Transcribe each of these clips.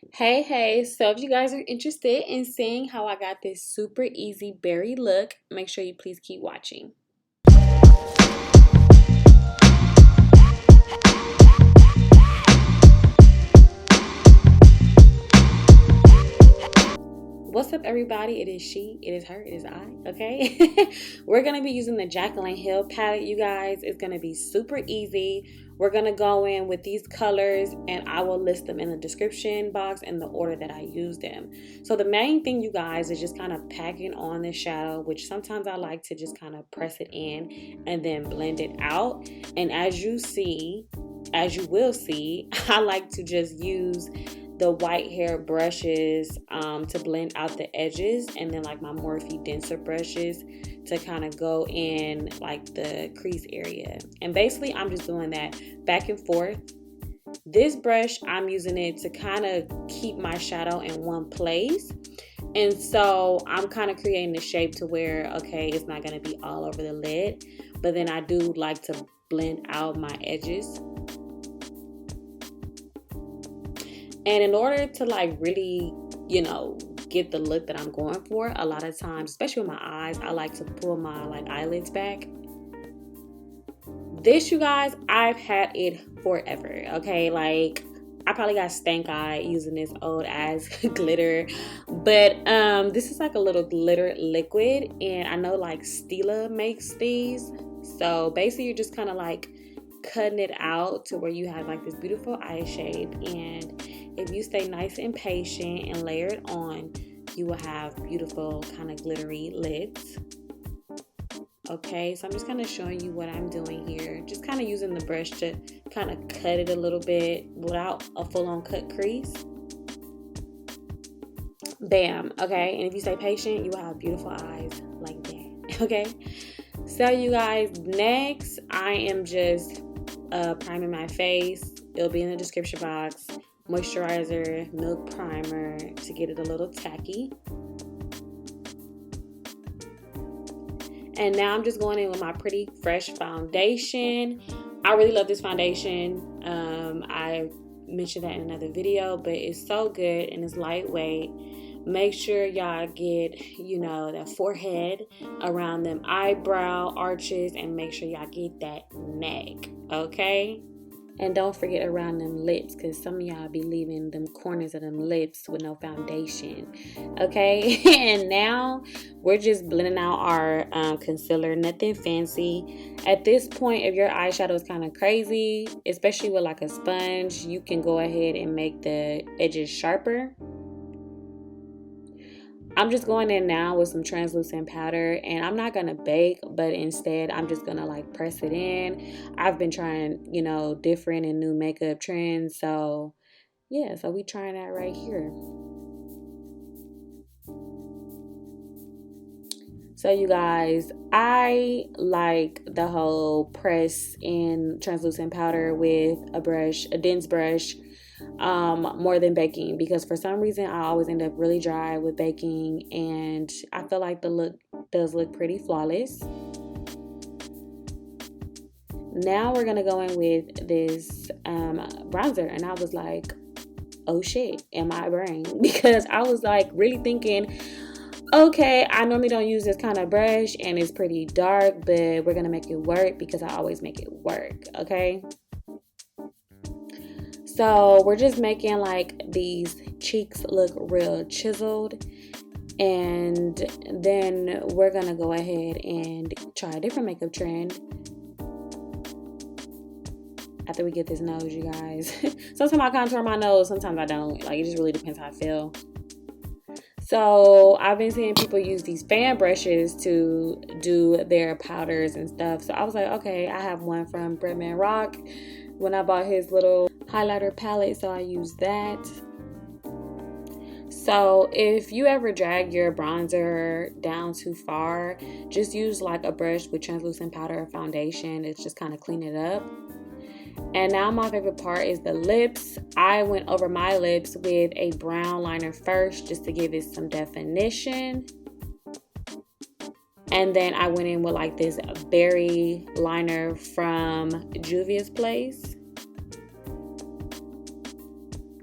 Hey, so if you guys are interested in seeing how I got this super easy berry look, make sure you please keep watching. What's up, everybody? It is she, it is her, it is I, okay? We're going to be using the Jacqueline Hill palette, you guys. It's going to be super easy. We're going to go in with these colors, and I will list them in the description box in the order that I use them. So the main thing, you guys, is just kind of packing on the shadow, which sometimes I like to just kind of press it in and then blend it out. And as you will see, I like to just use the white hair brushes to blend out the edges, and then like my Morphe denser brushes to kind of go in like the crease area. And basically I'm just doing that back and forth. This brush, I'm using it to kind of keep my shadow in one place. And so I'm kind of creating the shape to where, okay, it's not going to be all over the lid, but then I do like to blend out my edges. And in order to like really, get the look that I'm going for, a lot of times, especially with my eyes, I like to pull my like eyelids back. This, you guys, I've had it forever, okay? Like, I probably got stank eye using this old ass glitter, but this is like a little glitter liquid, and I know like Stila makes these. So basically you're just kind of like cutting it out to where you have like this beautiful eye shape, and if you stay nice and patient and layer it on, you will have beautiful kind of glittery lids. Okay, so I'm just kind of showing you what I'm doing here, just kind of using the brush to kind of cut it a little bit without a full-on cut crease. Bam. Okay, and if you stay patient, you will have beautiful eyes like that. Okay, so you guys, next I am just priming my face. It'll be in the description box. Moisturizer, milk primer to get it a little tacky. And now I'm just going in with my pretty fresh foundation. I really love this foundation. I mentioned that in another video, but it's so good and it's lightweight. Make sure y'all get, that forehead, around them eyebrow arches, and make sure y'all get that neck, okay? And don't forget around them lips, because some of y'all be leaving them corners of them lips with no foundation. Okay, and now we're just blending out our concealer. Nothing fancy. At this point, if your eyeshadow is kind of crazy, especially with like a sponge, you can go ahead and make the edges sharper. I'm just going in now with some translucent powder, and I'm not gonna bake, but instead I'm just gonna like press it in. I've been trying, different and new makeup trends, so yeah, so we trying that right here. So you guys, I like the whole press in translucent powder with a dense brush, more than baking, because for some reason I always end up really dry with baking, and I feel like the look does look pretty flawless. Now we're gonna go in with this bronzer, and I was like, oh shit, in my brain, because I was like really thinking, okay, I normally don't use this kind of brush and it's pretty dark, but we're gonna make it work because I always make it work, okay? So we're just making like these cheeks look real chiseled, and then we're gonna go ahead and try a different makeup trend after we get this nose, you guys. Sometimes I contour my nose, sometimes I don't. Like, it just really depends how I feel. So I've been seeing people use these fan brushes to do their powders and stuff. So I was like, okay, I have one from Bretman Rock when I bought his little highlighter palette, so I use that. So if you ever drag your bronzer down too far, just use like a brush with translucent powder or foundation. It's just kind of clean it up. And now my favorite part is the lips. I went over my lips with a brown liner first just to give it some definition. And then I went in with like this berry liner from Juvias place.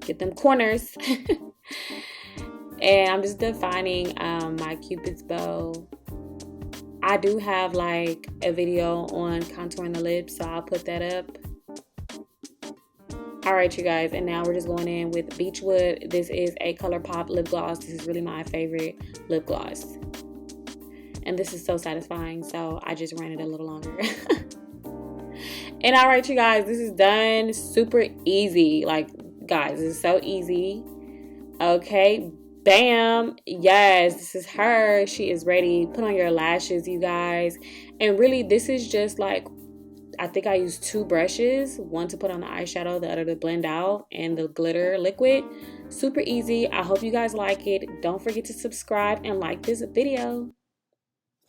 get them corners. And I'm just defining my Cupid's bow. I do have like a video on contouring the lips, so I'll put that up. Alright, you guys, and now we're just going in with Beachwood. This is a Colourpop lip gloss. This is really my favorite lip gloss. And this is so satisfying, so I just ran it a little longer. And alright, you guys, this is done. Super easy. Like, guys, this is so easy. Okay, bam. Yes, this is her. She is ready. Put on your lashes, you guys. And really, this is just like, I think I used 2 brushes, one to put on the eyeshadow, the other to blend out, and the glitter liquid. Super easy. I hope you guys like it. Don't forget to subscribe and like this video.